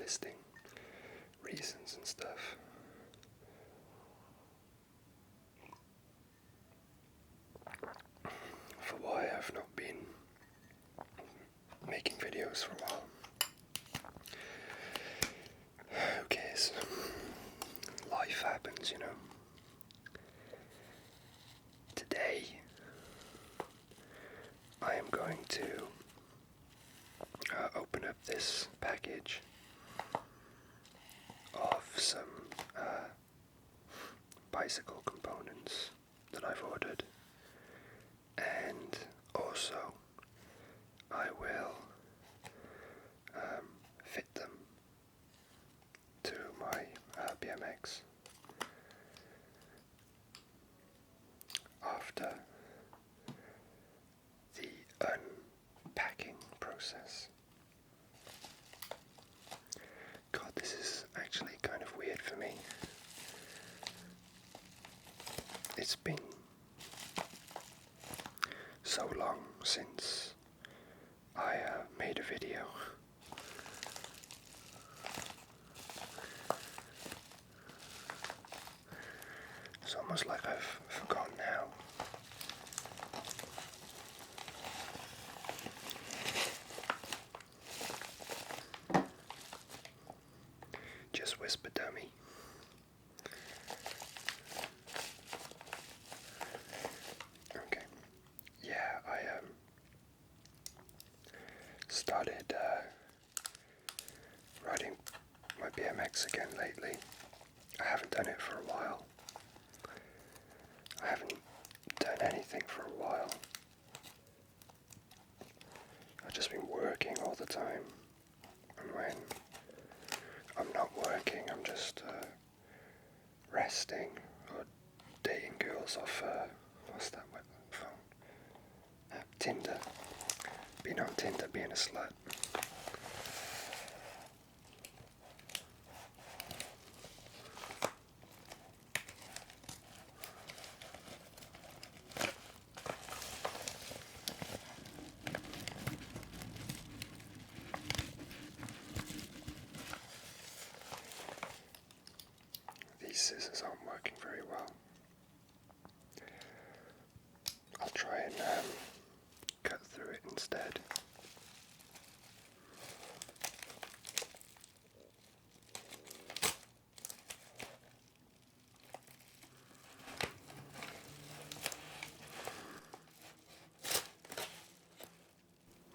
listing reasons and stuff. For why I've not been making videos for a while. Who cares? Life happens, you know. Today, I am going to open up this package of some bicycle components that I've ordered, and also I will fit them to my BMX after the unpacking process. God, this is actually kind of weird for me. It's been so long since I made a video. It's almost like I've forgotten how. Just whisper, dummy. Okay. Yeah, I started riding my BMX again lately. I haven't done it for a while. I haven't done anything for a while. I've just been working all the time. And when I'm not working, I'm just resting or dating girls off, what's that phone? Tinder. Being on Tinder, being a slut. These scissors aren't working very well. I'll try and cut through it instead.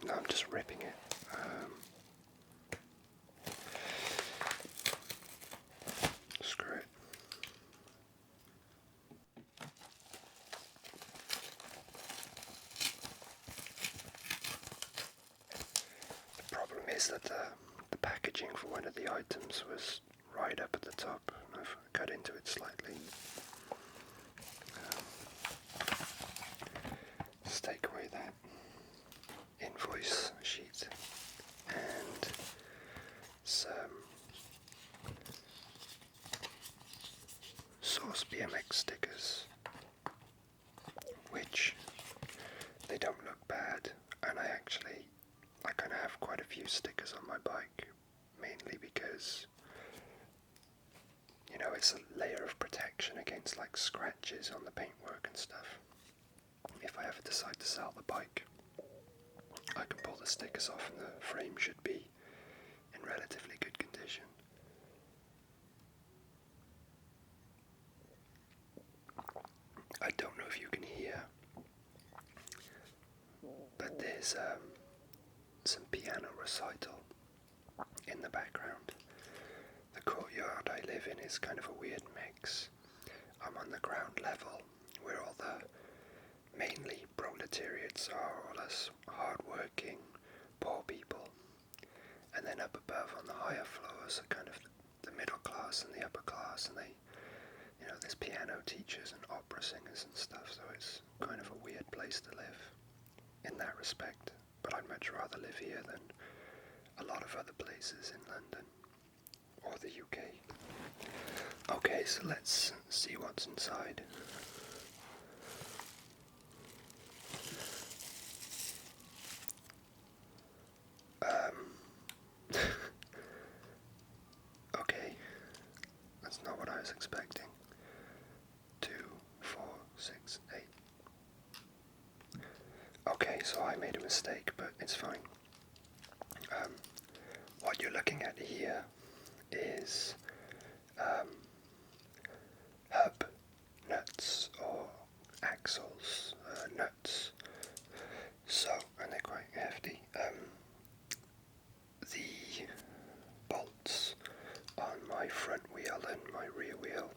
No, I'm just ripping it. Screw it. The problem is that the packaging for one of the items was right up at the top, and I've cut into it slightly. Just take away that invoice sheet and some Source BMX stickers, which they don't look bad, and I kind of have quite a few stickers on my bike, mainly because, you know, it's a layer of protection against like scratches on the paintwork and stuff. If I ever decide to sell the bike, I can pull the stickers off and the frame should be in relatively good condition. I don't know if you can hear, but there's some piano recital in the background. The courtyard I live in is kind of a weird mix. I'm on the ground level, where all the mainly proletariats are, all us hard-working, poor people. And then up above on the higher floors are kind of the middle class and the upper class, and there's piano teachers and opera singers and stuff, so it's kind of a weird place to live in that respect. But I'd much rather live here than a lot of other places in London or the UK. Okay, so let's see what's inside. so I made a mistake, but it's fine. What you're looking at here is hub nuts or axles nuts. So, and they're quite hefty. The bolts on my front wheel and my rear wheel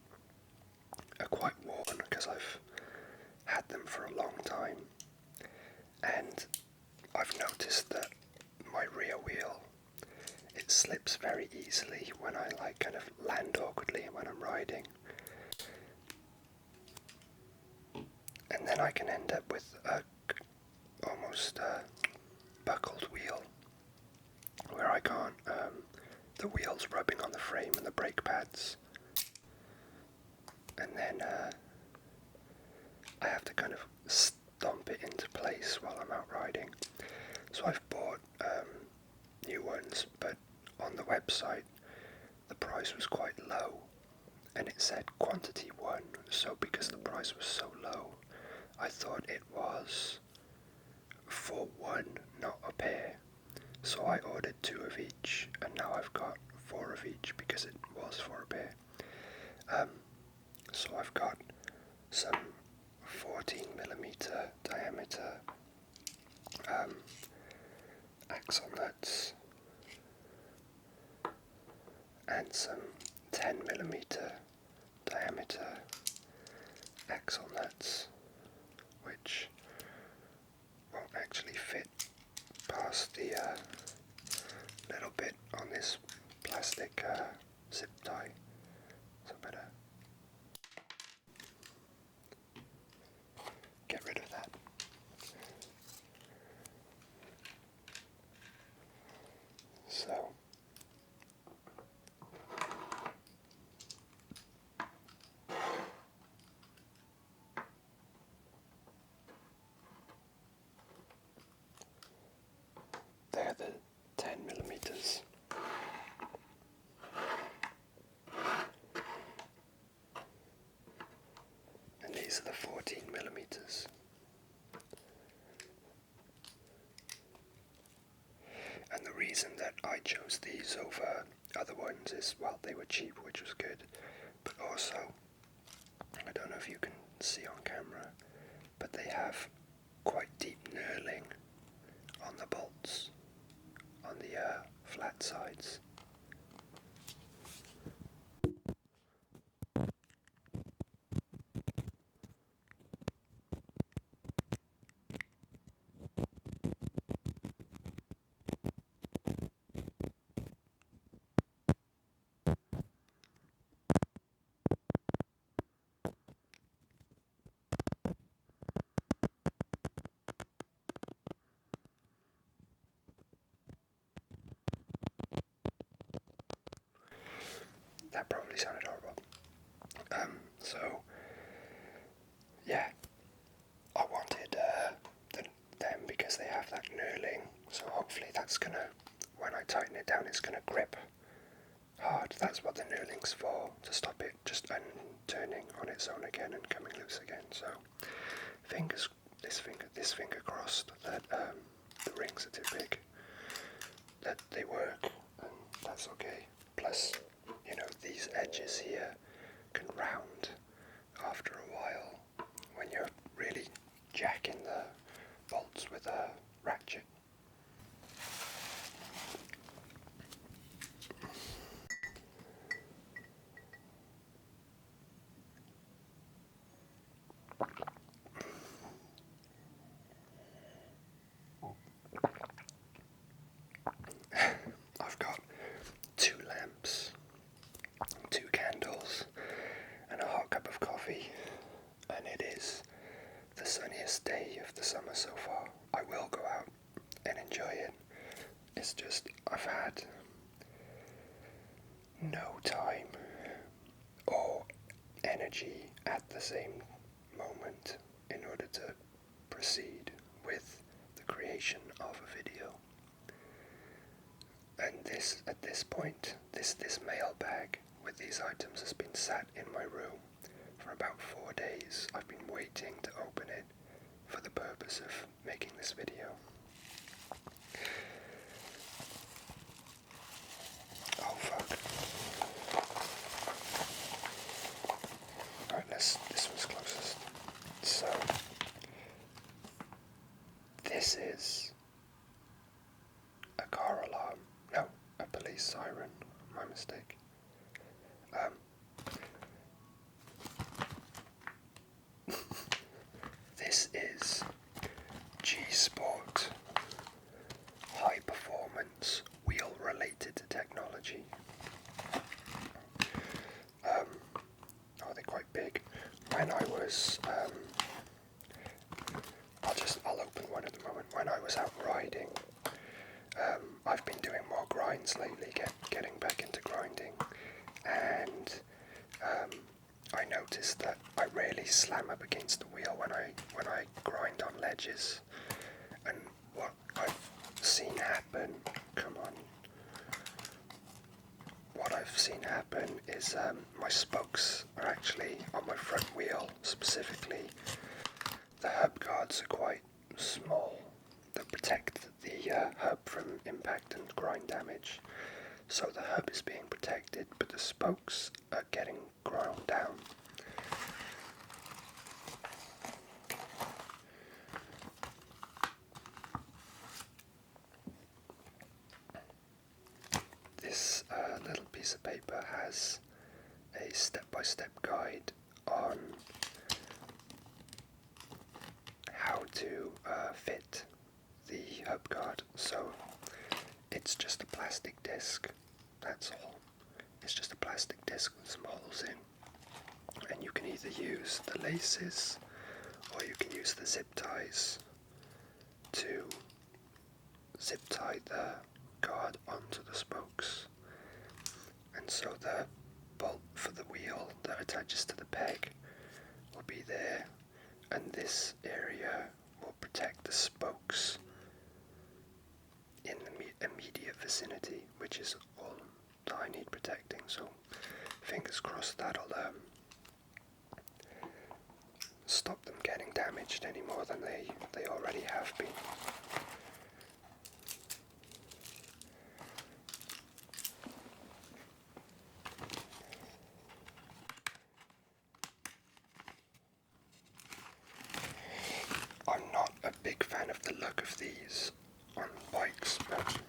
are quite worn because I've had them for a long time, and I've noticed that my rear wheel, it slips very easily when I like kind of land awkwardly when I'm riding, and then I can end up with a almost buckled wheel where I can't, the wheels rubbing on the frame and the brake pads, and then I have to kind of stomp it into place while I'm out riding. So I've bought new ones, but on the website the price was quite low and it said quantity 1, so because the price was so low I thought it was for one, not a pair. So I ordered 2 of each, and now I've got 4 of each because it was for a pair. So I've got some 14mm diameter axle nuts and some 10mm diameter axle nuts, which won't actually fit past the little bit on this plastic zip tie, so I better get rid of that. So they're the 10mm. And these are the 14mm. And the reason that I chose these over other ones is, well, they were cheap, which was good, but also, I don't know if you can see on camera, but they have quite deep knurling on the bolts, on the flat sides. That probably sounded horrible. So, yeah, I wanted them because they have that knurling, so hopefully that's gonna, when I tighten it down, it's gonna grip hard. That's what the knurling's for, to stop it just turning on its own again and coming loose again. So, this finger crossed that the rings are too big, that they work, and that's okay. Plus, you know, these edges here can round after a while when you're really jacking the bolts with a ratchet. I've got 2 lamps, 2 candles, and a hot cup of coffee, and it is the sunniest day of the summer so far. I will go out and enjoy it. It's just, I've had no time or energy at the same moment in order to proceed with the creation of a video. And this, at this point, this mail bag with these items has been sat in my room for about 4 days. I've been waiting to open it for the purpose purpose of making this video. Oh fuck. Alright, this one's closest. So, this is a car alarm. No, a police siren. My mistake. This is G-Sport high performance wheel related technology. Oh, they're quite big. When I was, I'll open one at the moment. When I was out riding, I've been doing more grinds lately, getting back into grinding, and I noticed that I rarely slam up against the wheel when I grind on ledges. And what I've seen happen, what I've seen happen is my spokes are actually on my front wheel specifically. The hub guards are quite small that protect the hub from impact and grind damage. So the hub is being protected, but the spokes are getting ground down. This little piece of paper has a step-by-step guide on how to fit the hub guard. So it's just a plastic disc, that's all. It's just a plastic disc with some holes in. And you can either use the laces or you can use the zip ties to zip tie the guard onto the spokes. And so the bolt for the wheel that attaches to the peg will be there, and this area will protect the spokes in the immediate vicinity, which is all that I need protecting. So fingers crossed that'll stop them getting damaged any more than they already have been. I'm not a big fan of the look of these on bikes, but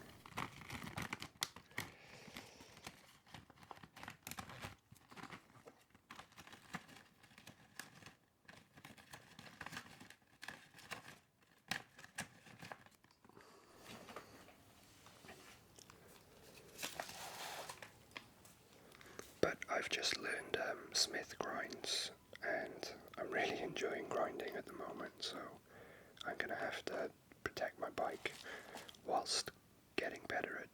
I've just learned Smith grinds, and I'm really enjoying grinding at the moment, so I'm going to have to protect my bike whilst getting better at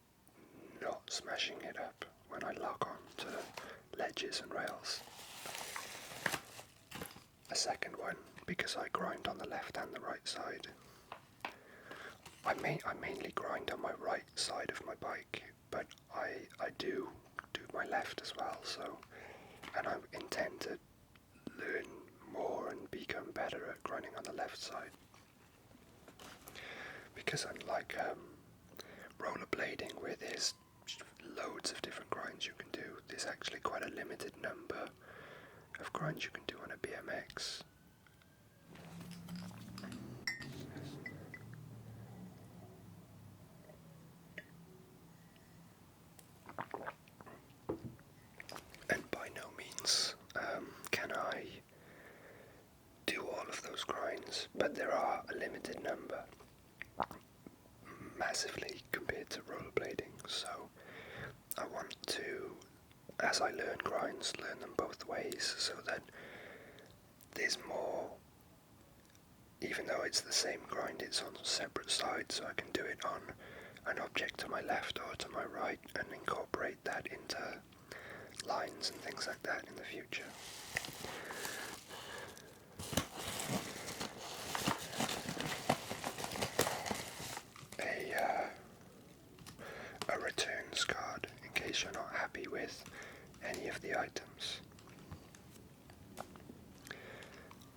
not smashing it up when I lock on to ledges and rails. A second one, because I grind on the left and the right side. I mainly grind on my right side of my bike, but I do my left as well, so, and I intend to learn more and become better at grinding on the left side. Because unlike rollerblading, where there's loads of different grinds you can do, there's actually quite a limited number of grinds you can do on a BMX. And by no means can I do all of those grinds, but there are a limited number, massively compared to rollerblading, so I want to, as I learn grinds, learn them both ways, so that there's more, even though it's the same grind, it's on separate sides, so I can do it on an object to my left or to my right and incorporate that into lines and things like that in the future. A returns card in case you're not happy with any of the items.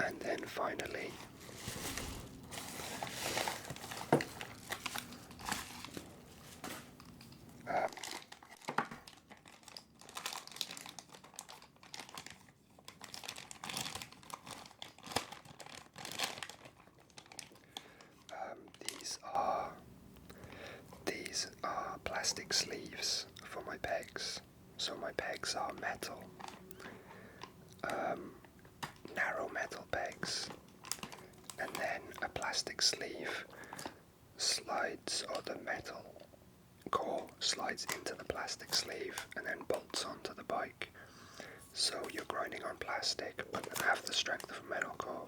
And then finally, plastic sleeves for my pegs. So my pegs are metal, narrow metal pegs, and then a plastic sleeve slides, or the metal core slides into the plastic sleeve and then bolts onto the bike. So you're grinding on plastic but have the strength of a metal core.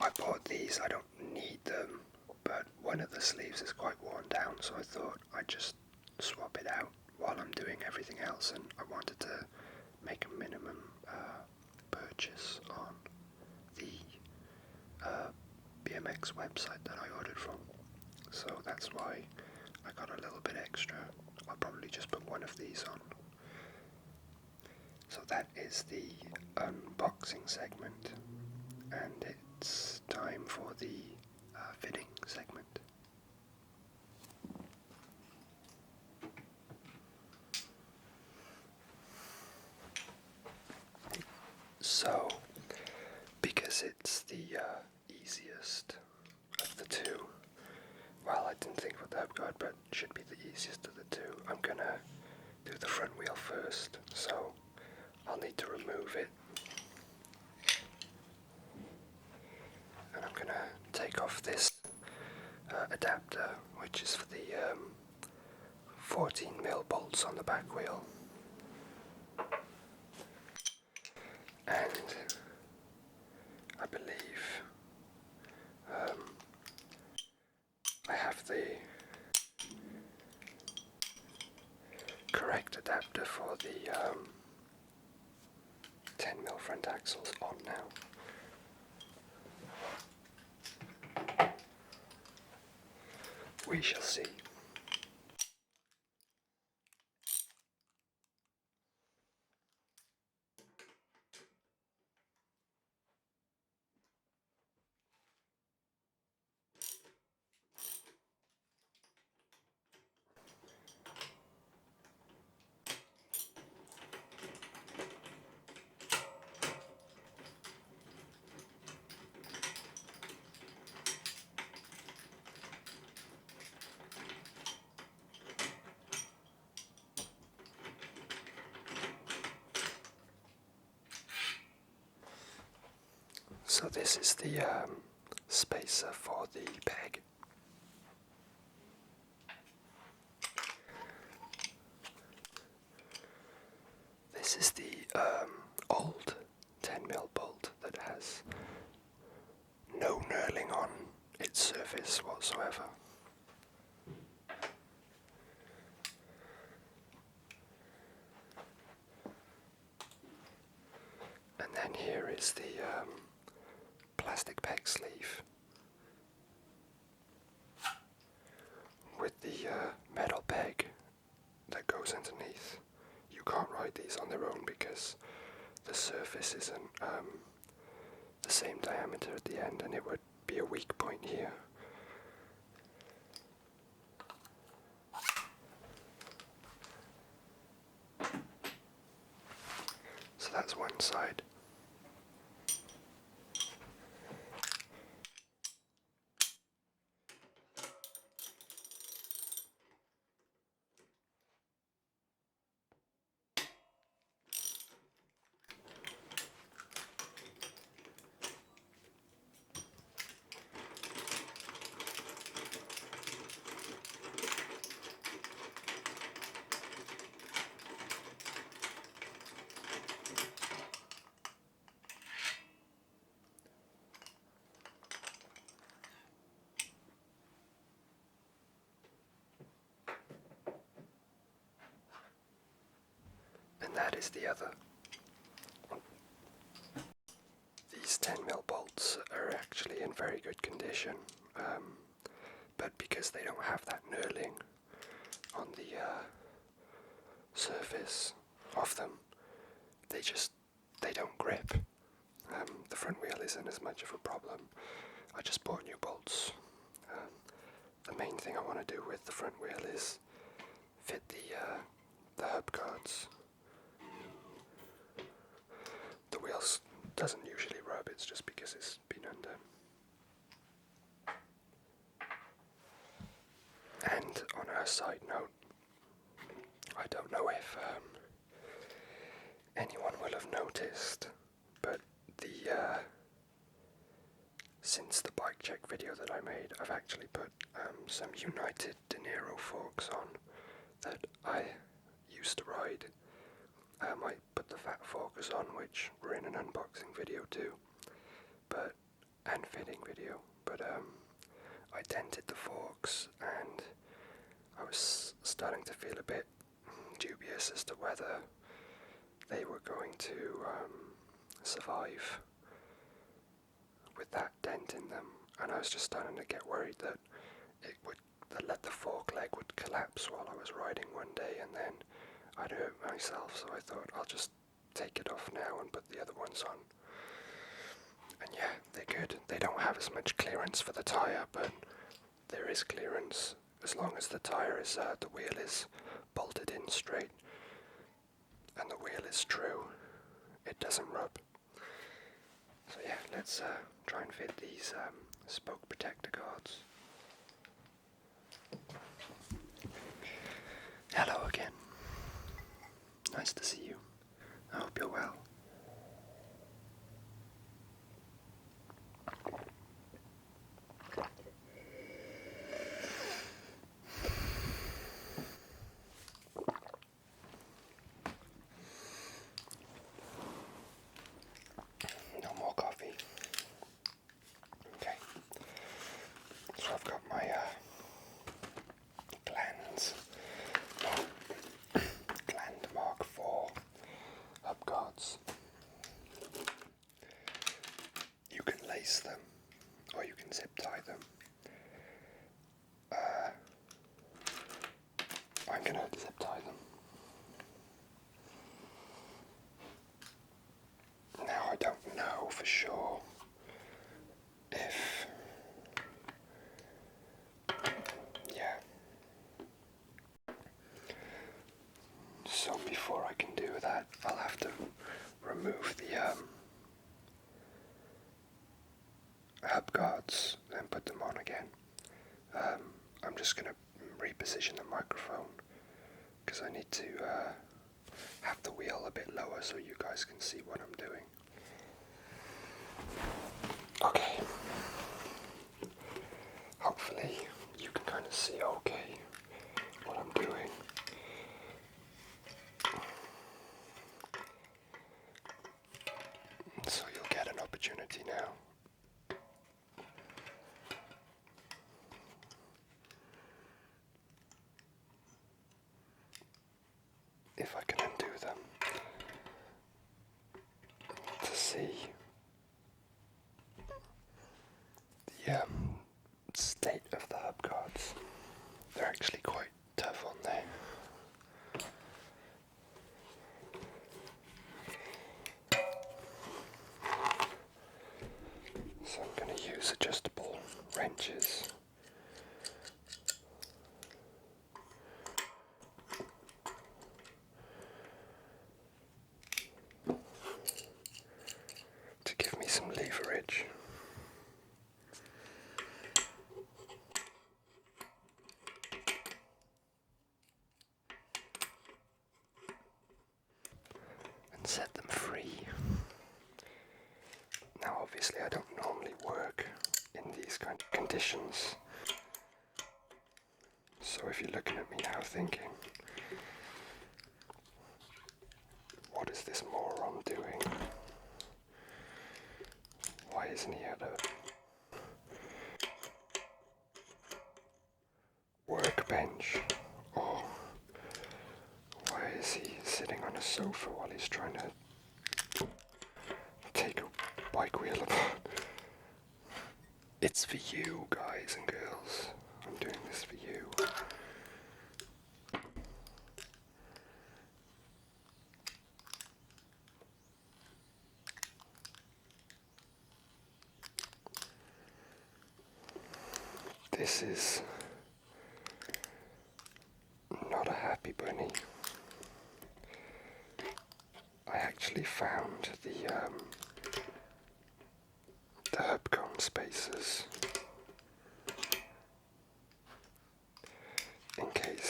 I bought these, I don't need them, but one of the sleeves is quite worn down, so I thought I'd just swap it out while I'm doing everything else, and I wanted to make a minimum purchase on the BMX website that I ordered from. So that's why I got a little bit extra. I'll probably just put one of these on. So that is the unboxing segment, and it's time for the fitting segment. So, because it's the easiest of the two, well, I didn't think about the hubguard, but it should be the easiest of the two, I'm gonna do the front wheel first, so I'll need to remove it. And I'm gonna take off this adapter, which is for the 14mm bolts on the back wheel. And I believe I have the correct adapter for the 10mm front axles on now. We shall see. So this is the spacer for the peg. This is the old 10mm bolt that has no knurling on its surface whatsoever. And then here is the plastic peg sleeve with the metal peg that goes underneath. You can't ride these on their own because the surface isn't the same diameter at the end, and it would be a weak point here. So that's one side. And that is the other. These 10mm bolts are actually in very good condition, but because they don't have that knurling on the surface of them, they don't grip. The front wheel isn't as much of a problem. I just bought new bolts. The main thing I want to do with the front wheel is fit the hub guards. The wheels doesn't usually rub, it's just because it's been under. And a side note, I don't know if anyone will have noticed, but since the bike check video that I made, I've actually put some United De Niro forks on that I used to ride. I put the fat forkers on, which were in an unboxing video too, and fitting video, but I dented the forks and I was starting to feel a bit dubious as to whether they were going to survive with that dent in them, and I was just starting to get worried that the fork leg would collapse while I was riding one day and then I'd hurt myself, so I thought I'll just take it off now and put the other ones on. And yeah, they're good. They don't have as much clearance for the tyre, but there is clearance as long as the tyre is, the wheel is bolted in straight and the wheel is true. It doesn't rub. So yeah, let's try and fit these spoke protector guards. Hello again. Nice to see you. I hope you're well. No more coffee. Okay. So I've got my Gland Mark IV hubguards. You can lace them or you can zip tie them. I'm gonna zip tie them. Now I don't know for sure if, so before I can do that, I'll have to remove the hub guards and put them on again. I'm just going to reposition the microphone because I need to have the wheel a bit lower so you guys can see what I'm doing. Okay. Hopefully you can kind of see okay what I'm doing. So you'll get an opportunity now. If I can undo them, to see the state of the hub guards. They're actually quite tough on there. So I'm going to use adjustable wrenches. To give me some leverage. And set them free. Now obviously I don't normally work in these kind of conditions. So if you're looking at me now thinking, what is this moron doing? Why isn't he at a workbench? Or why is he sitting on a sofa while he's trying to take a bike wheel apart? It's for you, guys and girls. I'm doing this for you. This is not a happy bunny. I actually found the hubcomb spacers in case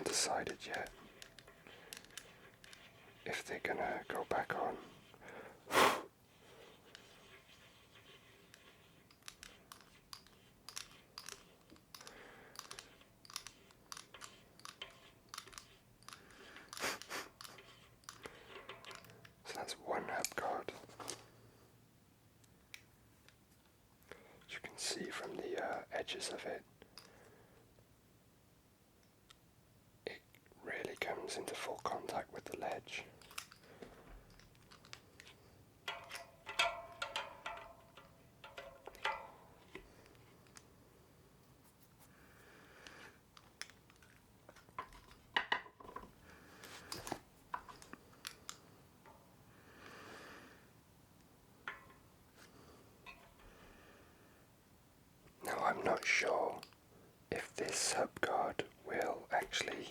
haven't decided yet if they're gonna go back on. So that's one hub guard. As you can see from the edges of it, it really comes into full contact with the ledge. Now I'm not sure if this hub guard will actually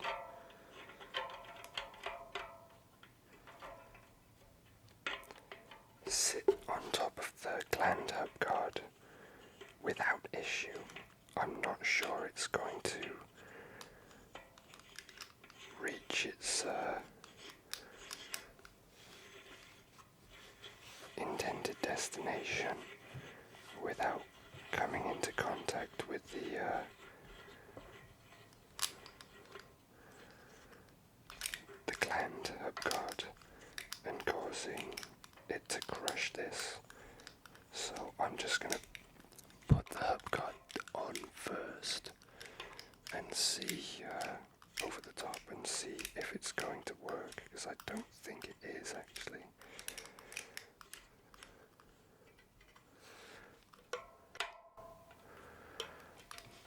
sit on top of the gland hub guard without issue. I'm not sure it's going to reach its intended destination without coming into contact with the gland hub guard and causing it to crush this. So I'm just going to put the hub guard on first and see over the top and see if it's going to work, because I don't think it is actually.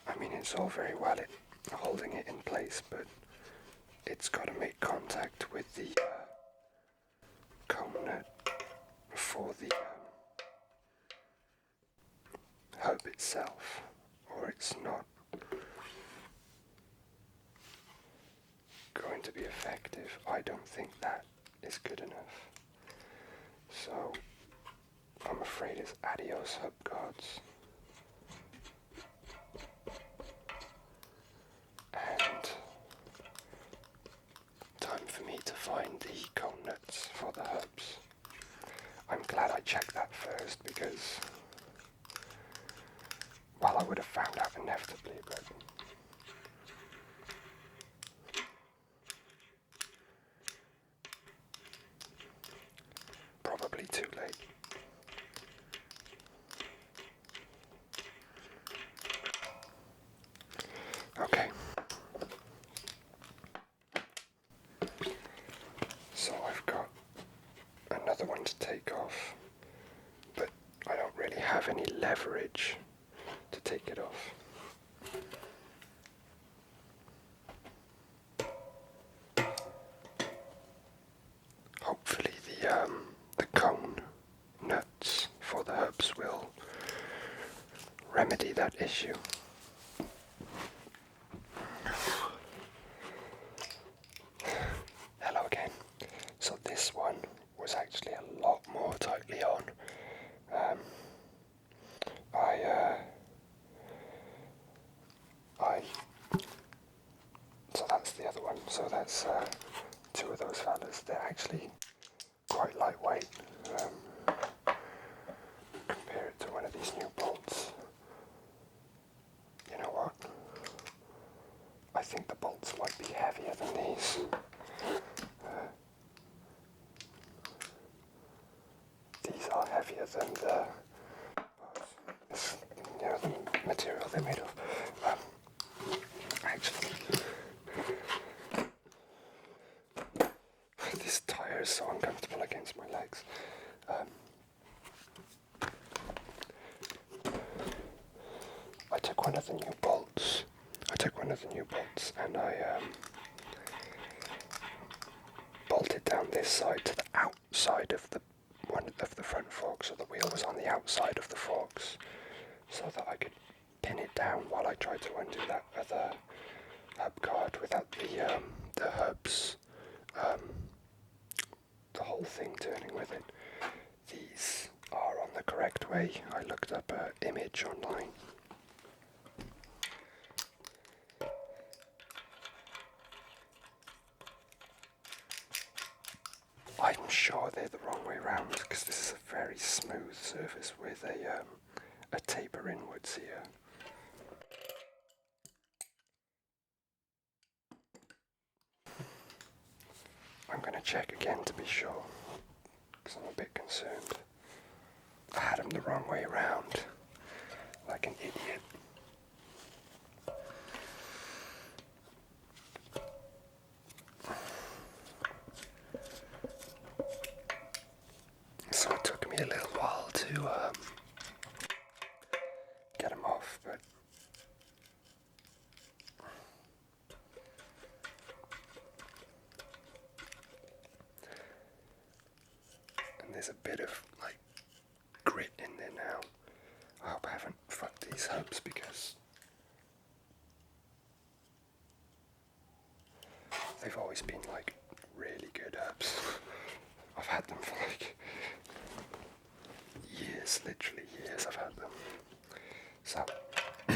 I mean, it's all very well holding it in place, but it's got to make contact with the cone nut for the hub itself, or it's not going to be effective. I don't think that is good enough. So I'm afraid it's adios hub guards. And time for me to find the cone nuts for the hubs. I'm glad I checked that first, because, well, I would have found out inevitably, but probably too late. Okay. So I've got another one to take off, but I don't really have any leverage to take it off. Hopefully the cone nuts for the hubs will remedy that issue. Hello again. So this one was actually a lot more tightly on. So that's the other one. So that's two of those fellas. They're actually quite lightweight. Compare it to one of these new bolts. You know what? I think the bolts might be heavier than these. These are heavier than the material they're made of. Actually, this tire is so uncomfortable against my legs. I took one of the new bolts. And I bolted down this side to the outside of the one of the front forks, so the wheel was on the outside of the forks, so that I could pin it down while I tried to undo that other hub guard without the hubs, the whole thing turning with it. These are on the correct way. I looked up an image online. I'm sure they're the wrong way round because this is a very smooth surface with a taper inwards here. I'm going to check again to be sure because I'm a bit concerned. I had them the wrong way round, like an idiot. So it took me a little while to get them off, but and there's a bit of like grit in there now. I hope I haven't fucked these hubs because they've always been like really good hubs. I've had them for like years, literally years I've had them. So I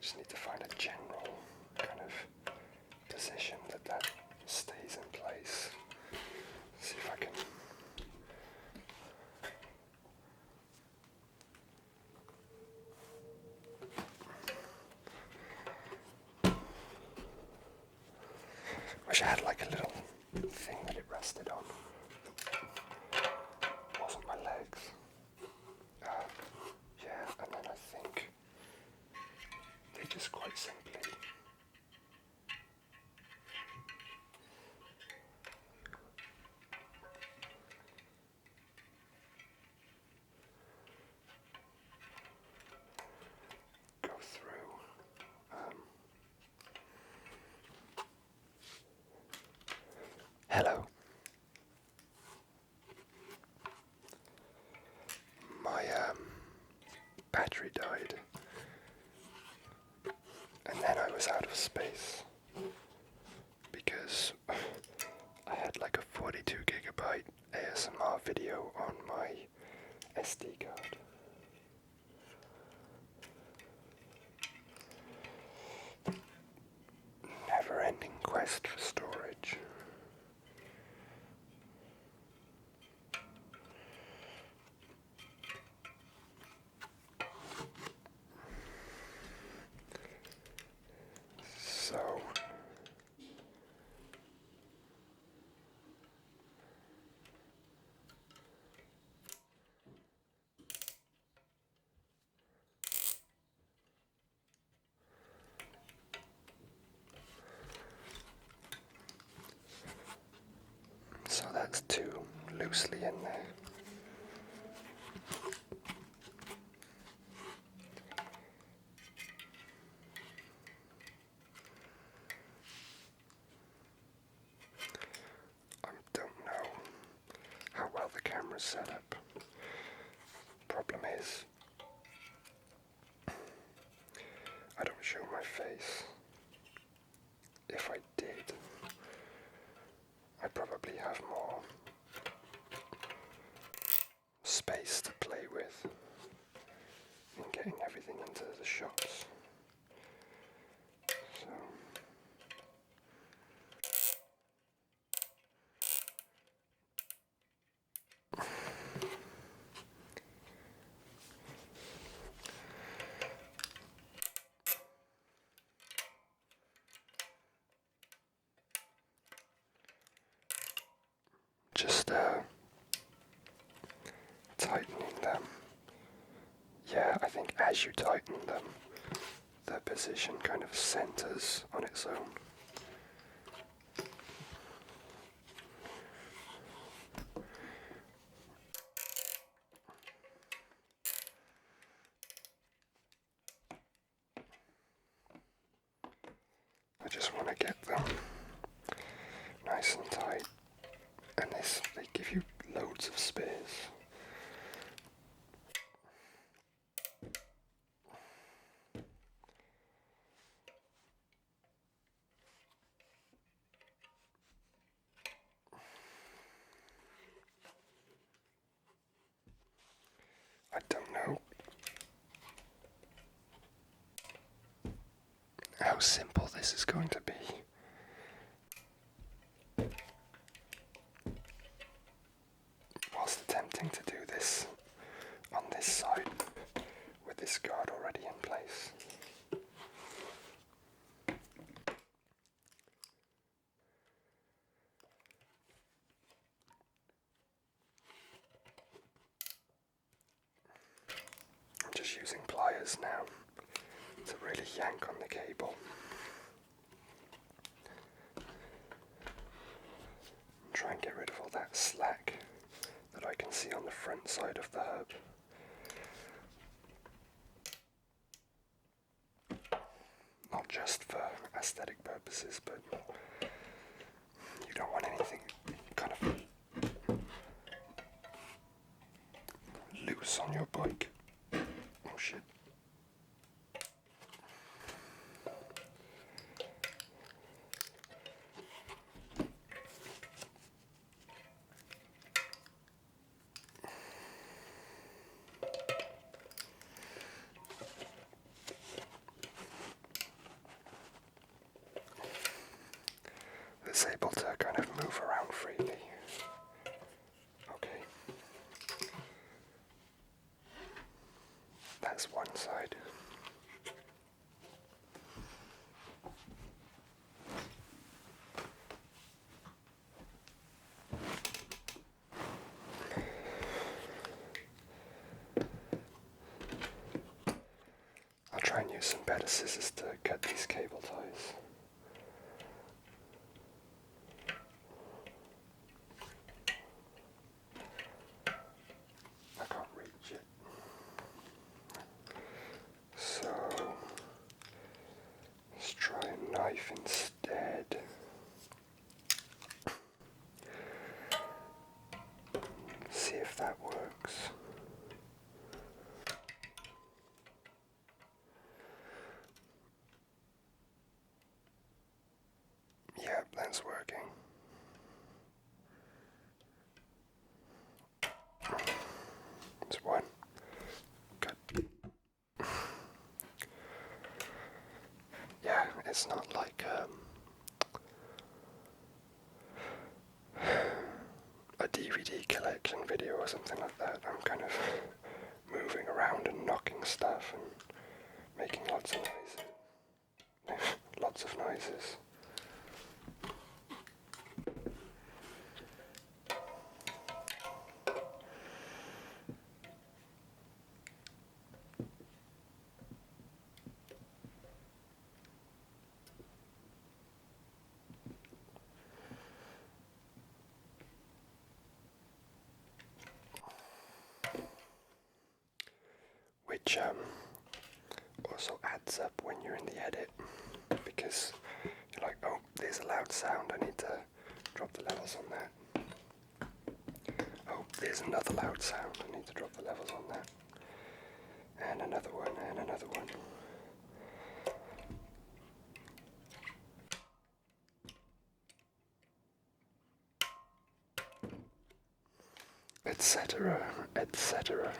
just need to find a general kind of position that stays in place. See if I can. Wish I had like a little thing that it rested on. Wasn't my legs. Yeah, and then I think they just quite simply go through. Hello. My battery died, and then I was out of space because I had like a 42 gigabyte ASMR video on my SD card. Never-ending quest for storage. So that's two loosely in there. I don't know how well the camera's set up. Problem is, I don't show my face. If I did, I'd probably have more space to play with in getting everything into the shots. So just tightening them. Yeah, I think as you tighten them, the position kind of centers on its own. I just want to get them nice and tight, and they give you loads of space. I don't know how simple this is going to be. just using pliers now to really yank on the cable. Try and get rid of all that slack that I can see on the front side of the hub. Not just for aesthetic purposes, but you don't want anything kind of loose on your bike. Oh shit. It's able to kind of move around freely. Okay. That's one side. I'll try and use some better scissors to cut these cable ties. I can't reach it. So let's try a knife instead. See if that works. Yep, that's working. It's one. Good. Yeah, it's not like a DVD collection video or something like that. I'm kind of moving around and knocking stuff and making lots of noises. Lots of noises. Which also adds up when you're in the edit, because you're like, oh, there's a loud sound, I need to drop the levels on that. Oh, there's another loud sound, I need to drop the levels on that. And another one, and another one. Etc., etc.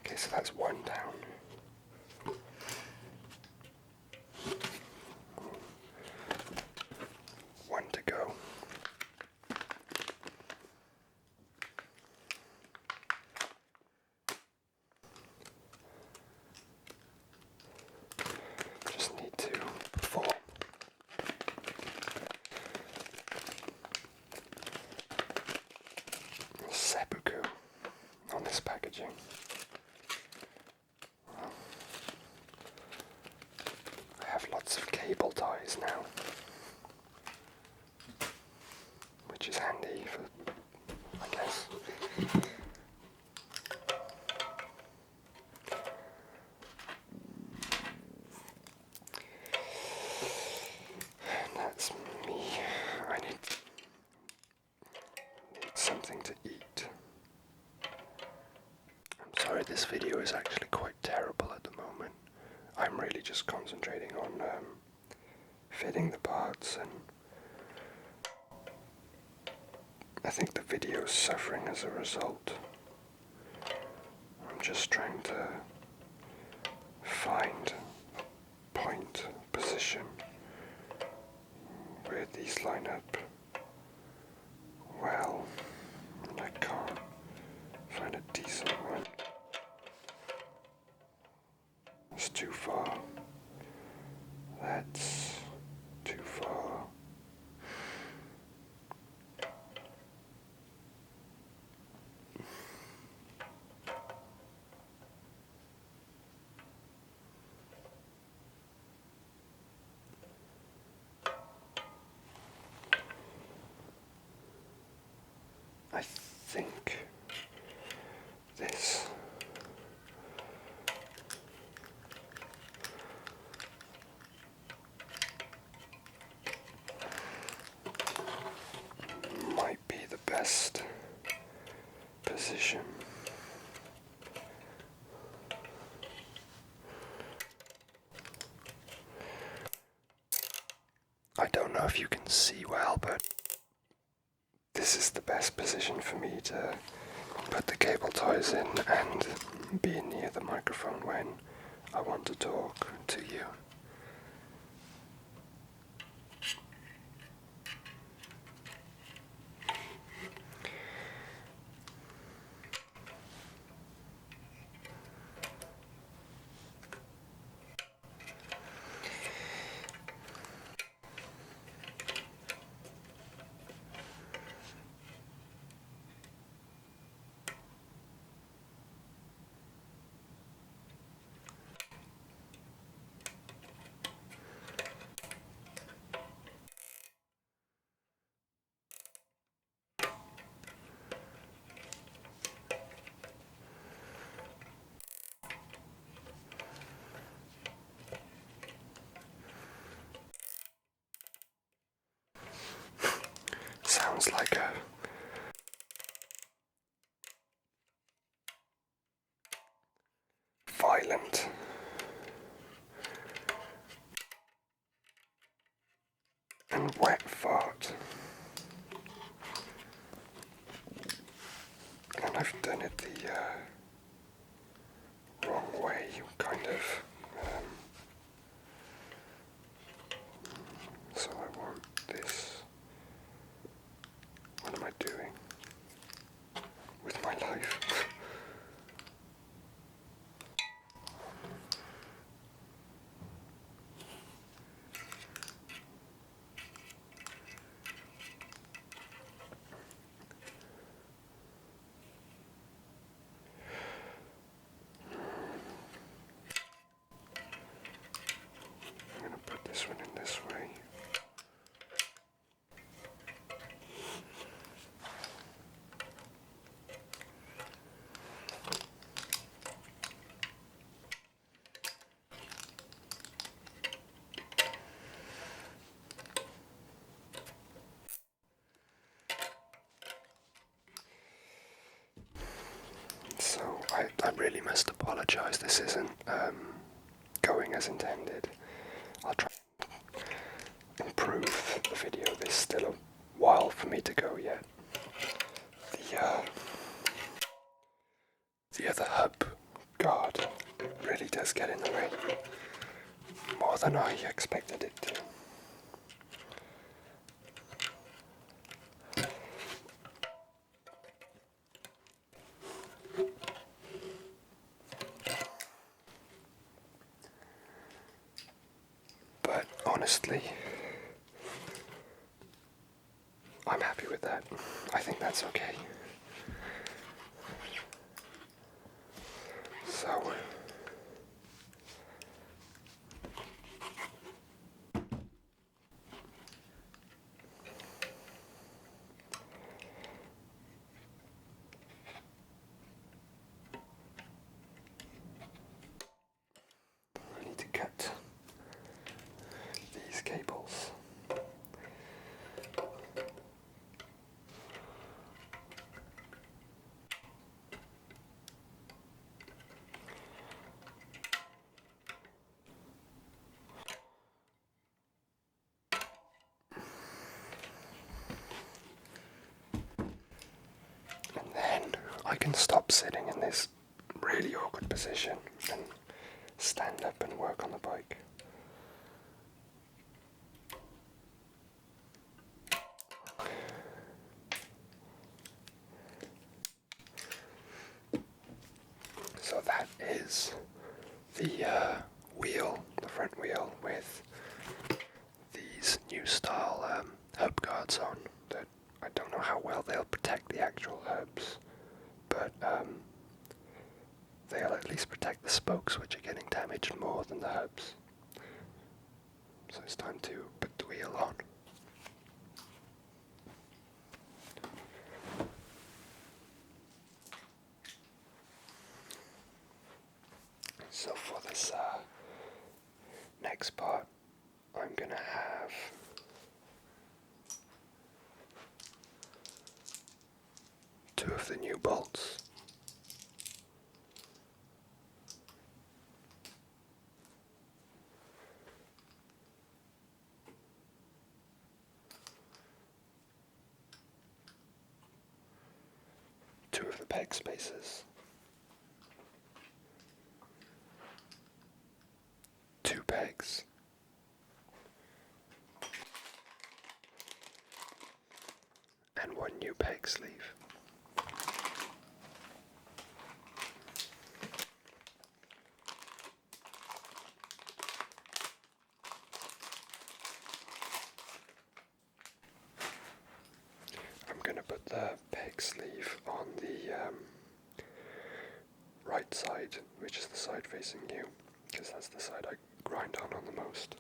Okay, so that's one down. One to go. Just need to perform. Seppuku on this packaging. I have lots of cable ties now, which is handy for, I guess. And that's me. I need something to eat. I'm sorry, this video is actually quite terrible at the moment. I'm really just concentrating on fitting the parts, and I think the video is suffering as a result. I'm just trying to find a point position where these line up well, and I can't find a decent one. It's too far. That's too far. if you can see well, but this is the best position for me to put the cable ties in and be near the microphone when I want to talk to you. Sounds like a violent and wet fart. And I've done it the wrong way, kind of. So I want this. What am I doing with my life? I'm going to put this one in this way. So I really must apologise. This isn't going as intended. I'll try and improve the video. There's still a while for me to go yet. The other hub guard really does get in the way, more than I expected it to. But honestly, I'm happy with that. I think that's okay. So, I need to cut these cables. And then I can stop sitting in this really awkward position and stand up and work on the bike. So that is the wheel, the front wheel with these new style hub guards on that I don't know how well they'll protect the actual hubs, but they'll at least protect the spokes, which are getting damaged more than the hubs. So it's time to put the wheel on. So for this next part, I'm gonna have two of the new bolts. remove the peg spacers. 2 pegs. And 1 new peg sleeve. I'm going to put the peg sleeve on the right side, which is the side facing you, because that's the side I grind on the most.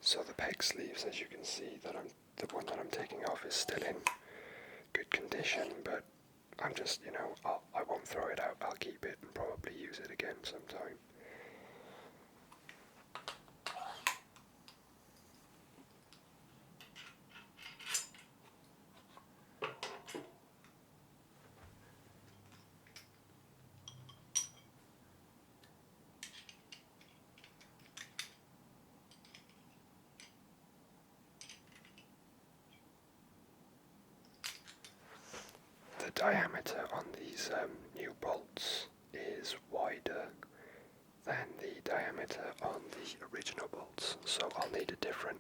So the peg sleeves, as you can see, the one that I'm taking off is still in good condition, but I'm just, I won't throw it out. I'll keep it and probably use it again sometime. The diameter on these new bolts is wider than the diameter on the original bolts, so I'll need a different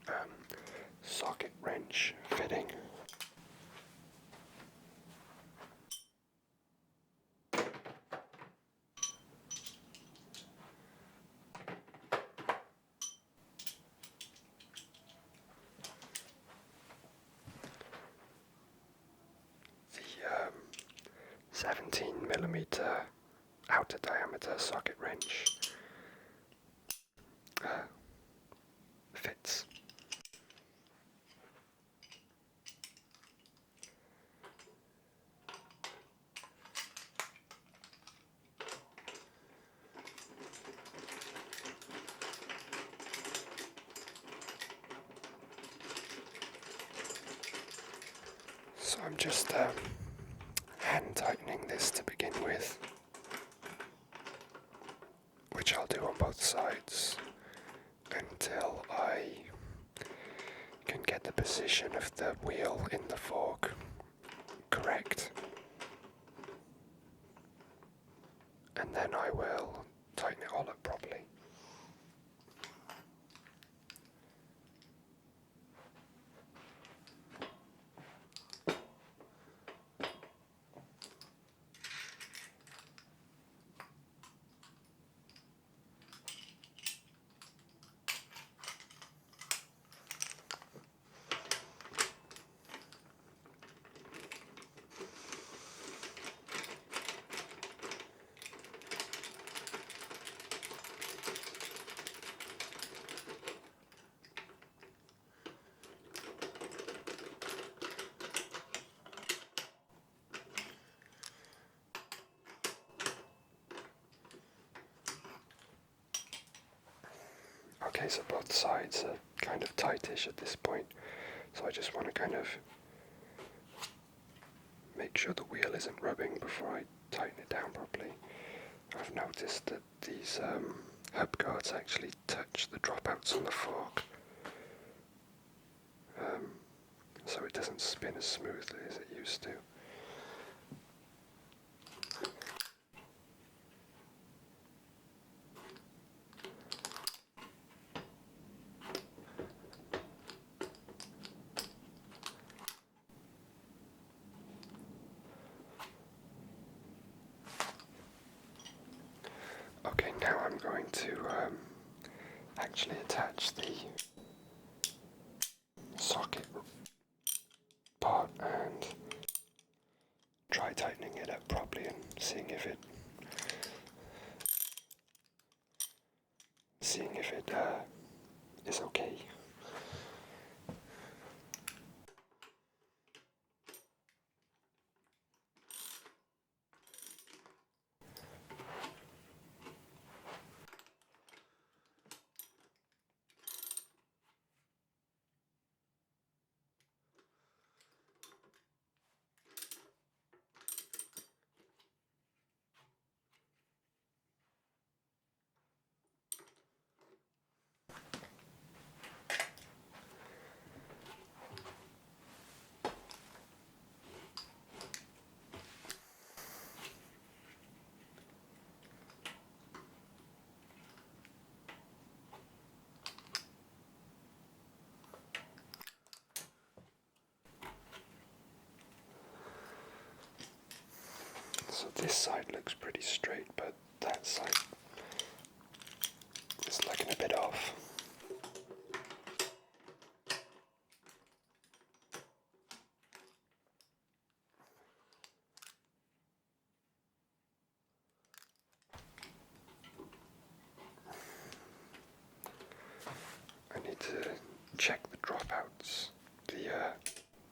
socket wrench fitting. The 17mm outer diameter socket wrench fits. So I'm just hand tightening this to begin with, which I'll do on both sides until I can get the position of the wheel in the fork correct. And then I will tighten it all up properly. Okay, so both sides are kind of tightish at this point, so I just want to kind of make sure the wheel isn't rubbing before I tighten it down properly. I've noticed that these hub guards actually touch the dropouts on the fork, so it doesn't spin as smoothly as it used to. Okay, now I'm going to actually attach the socket part and try tightening it up properly and seeing if it is okay. So this side looks pretty straight, but that side is looking a bit off. I need to check the dropouts, the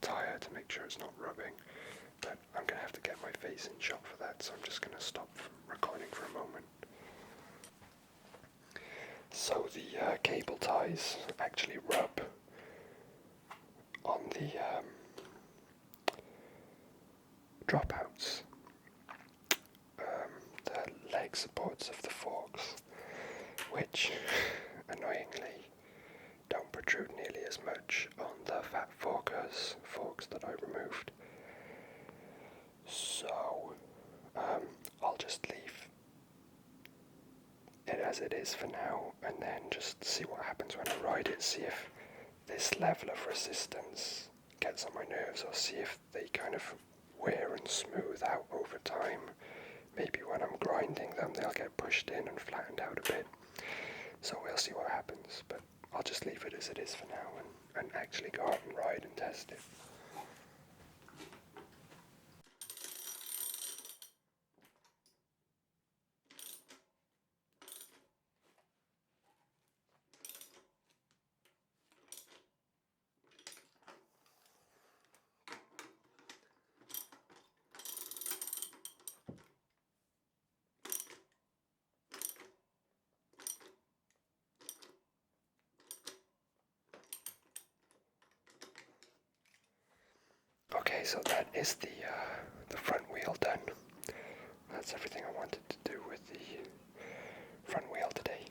tire, to make sure it's not rubbing, but I'm going to have to get my face in shot for that, so I'm just going to stop recording for a moment. So the cable ties actually rub on the dropouts, the leg supports of the forks, which annoyingly don't protrude nearly as much on the fat forks that I removed. So I'll just leave it as it is for now, and then just see what happens when I ride it, see if this level of resistance gets on my nerves, or see if they kind of wear and smooth out over time. Maybe when I'm grinding them they'll get pushed in and flattened out a bit. So we'll see what happens, but I'll just leave it as it is for now and actually go out and ride and test it. Okay, so that is the front wheel done. That's everything I wanted to do with the front wheel today.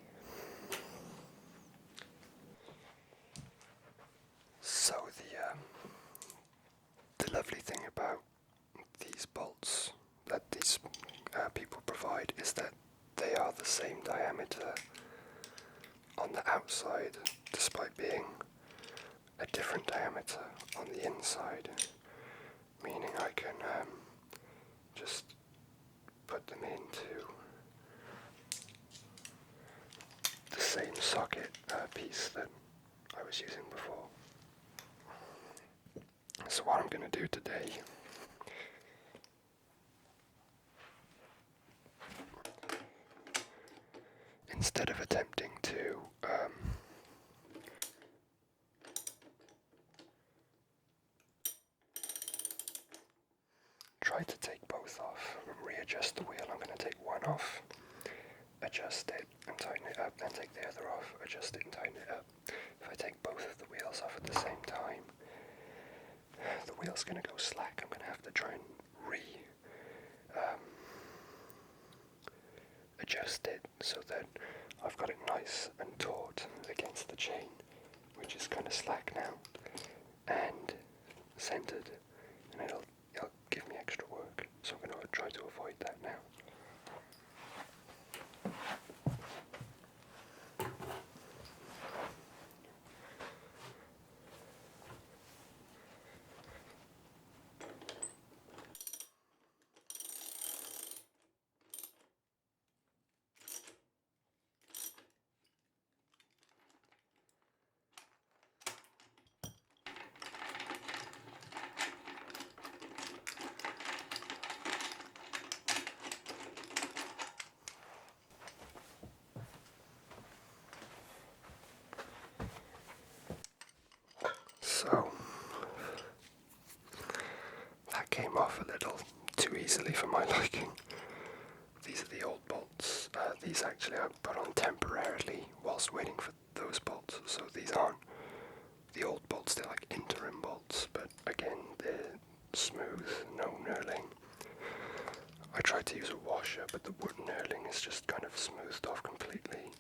So the lovely thing about these bolts that these people provide is that they are the same diameter on the outside, despite being a different diameter on the inside, meaning I can just put them into the same socket piece that I was using before. So what I'm going to do today instead of attempting to try to take both off and readjust the wheel, I'm going to take one off, adjust it and tighten it up, then take the other off, adjust it and tighten it up. If I take both of the wheels off at the same time, the wheel's going to go slack. I'm going to have to try and adjust it so that I've got it nice and taut against the chain, which is kind of slack now, and centered, and it'll give me extra work, so I'm going to try to avoid that now. So that came off a little too easily for my liking. These are the old bolts. These actually I put on temporarily whilst waiting for those bolts. So these aren't the old bolts, they're like interim bolts, but again, they're smooth, no knurling. I tried to use a washer, but the wood knurling is just kind of smoothed off completely,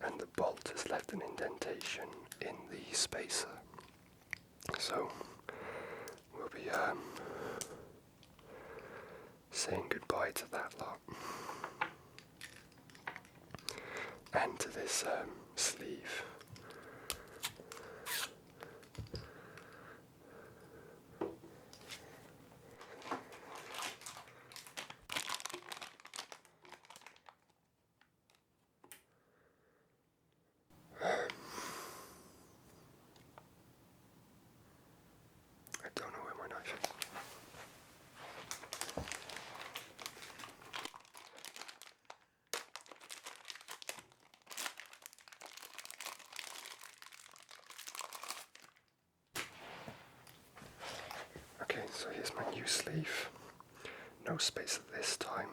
and the bolt has left an indentation in the spacer. So we'll be saying goodbye to that lot, and to this sleeve. sleeve. No spacer this time,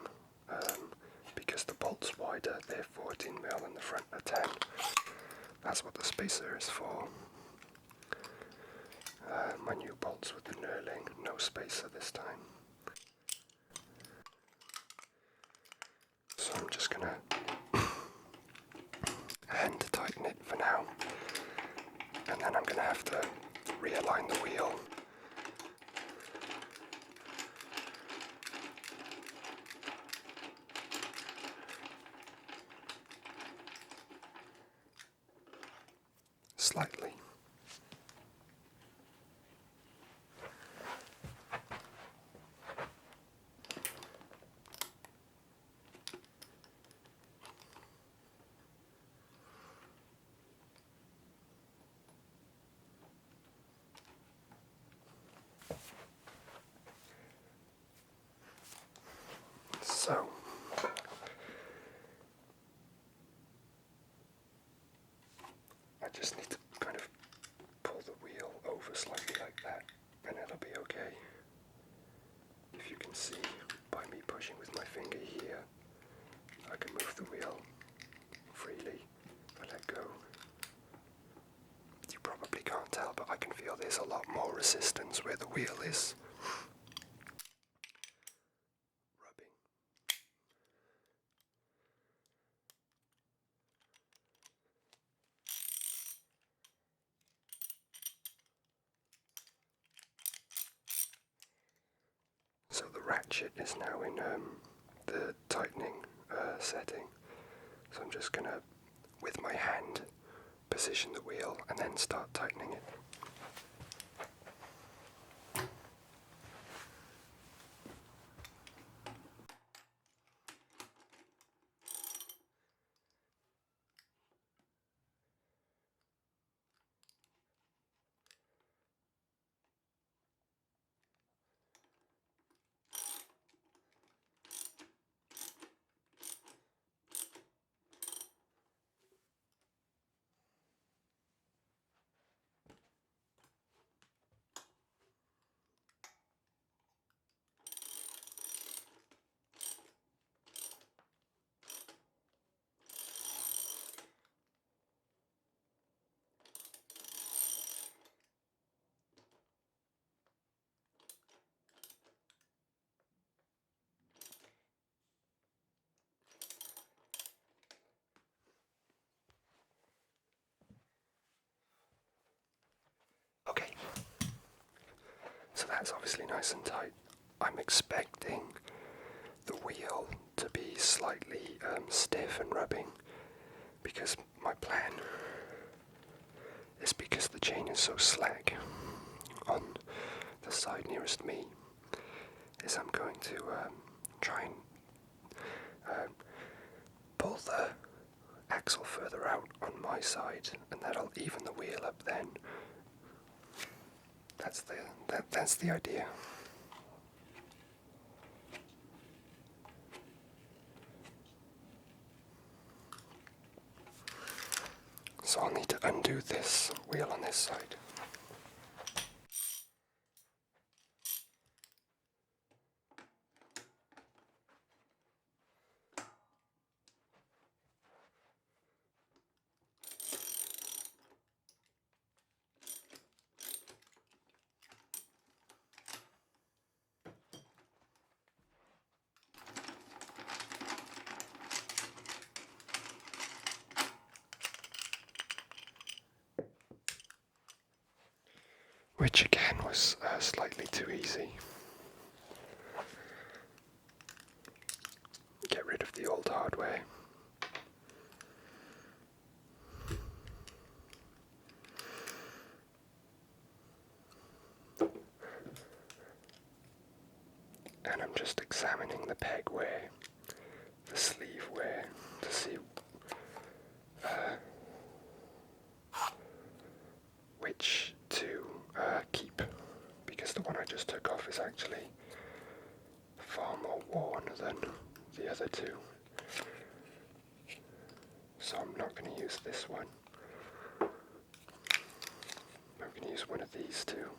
because the bolt's wider, they're 14mm and the front are 10. That's what the spacer is for. My new bolts with the knurling, no spacer this time. So I'm just gonna hand tighten it for now, and then I'm gonna have to realign the wheel. Slightly. So, I just need to kind of pull the wheel over slightly like that, and it'll be okay. If you can see, by me pushing with my finger here, I can move the wheel freely if I let go. You probably can't tell, but I can feel there's a lot more resistance where the wheel is rubbing. So the ratchet is now in the tightening setting. So I'm just gonna, with my hand, position the wheel and then start tightening it. Okay, so that's obviously nice and tight. I'm expecting the wheel to be slightly stiff and rubbing, because my plan is, because the chain is so slack on the side nearest me, is I'm going to try and pull the axle further out on my side, and that'll even the wheel up then. That's the idea. So I'll need to undo this wheel on this side. Which again was slightly too easy. Get rid of the old hardware. And I'm just examining the peg wear, the sleeve wear, to see which to keep, because the one I just took off is actually far more worn than the other two. So I'm not going to use this one. I'm going to use one of these two.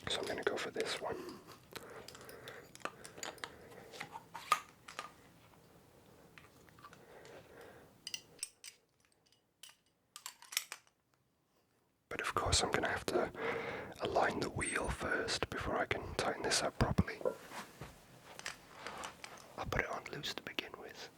So I'm going to go for this one. But of course I'm going to have to align the wheel first before I can tighten this up properly. I'll put it on loose to begin with.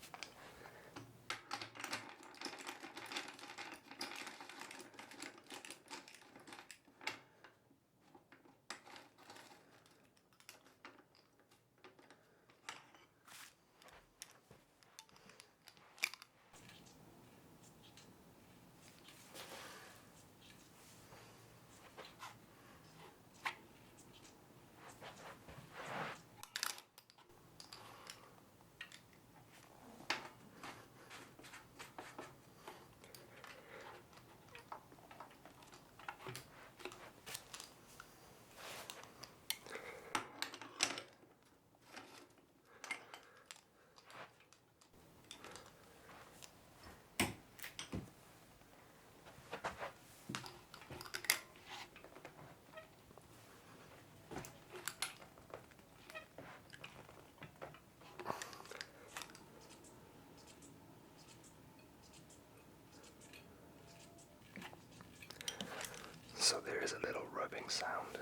So there is a little rubbing sound.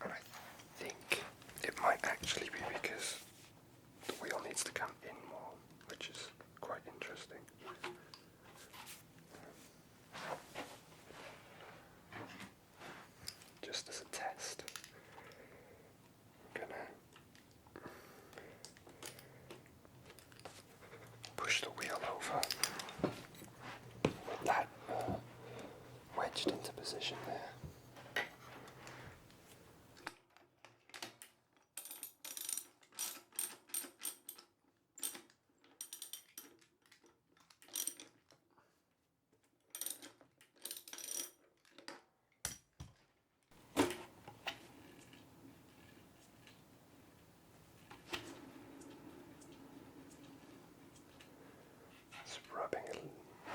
And I think it might actually be because the wheel needs to come in more, which is quite interesting. Just as a test, I'm gonna push the wheel over with that wedged into position there.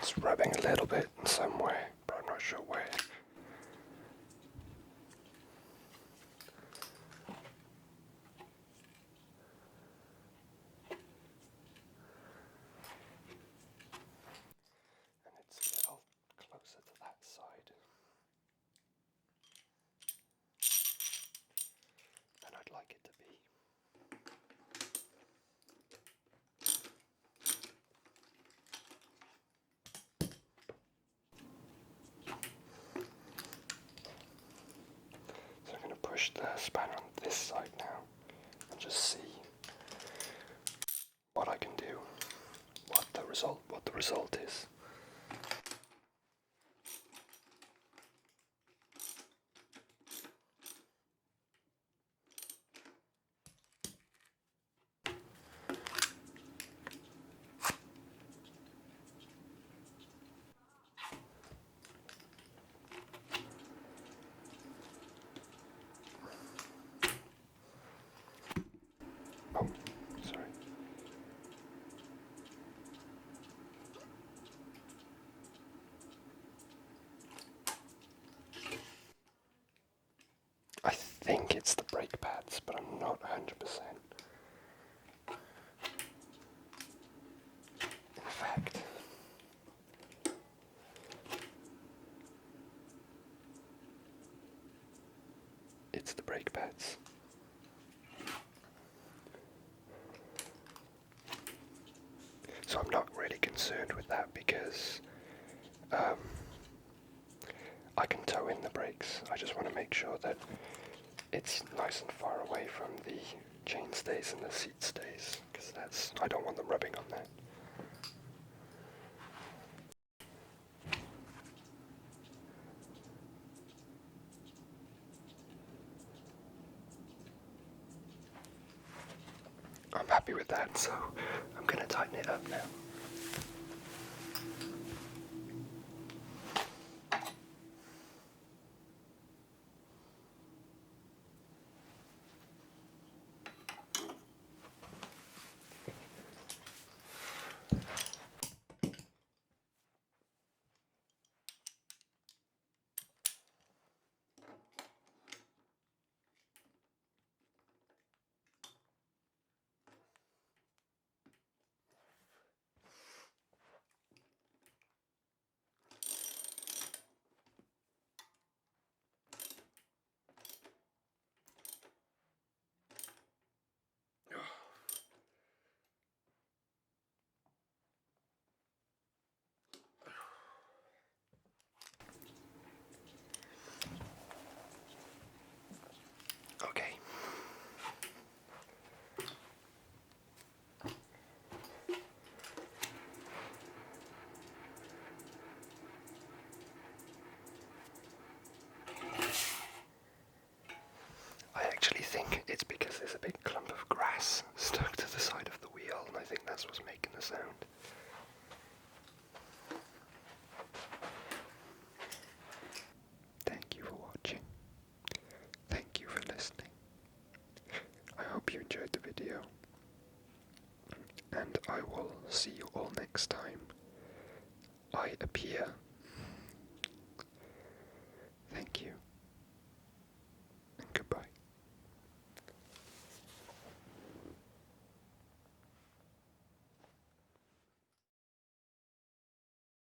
It's rubbing a little bit somewhere, but I'm not sure where. And it's a little closer to that side than I'd like it to be. So I'm going to push the spanner on this side now and just see what I can do, what the result is. Oh, sorry. I think it's the brake pads, but I'm not 100%. In fact, it's the brake pads. So I'm not really concerned with that because I can tow in the brakes. I just want to make sure that it's nice and far away from the chain stays and the seat stays, because I don't want them rubbing on that. I'm happy with that, so I'm going to tighten it up now. Okay. I actually think it's because there's a big clump of grass stuck to the side of the wheel, and I think that's what's making the sound. Thank you for watching. Thank you for listening. I hope you enjoyed the video, and I will see you all next time I appear. Thank you, and goodbye.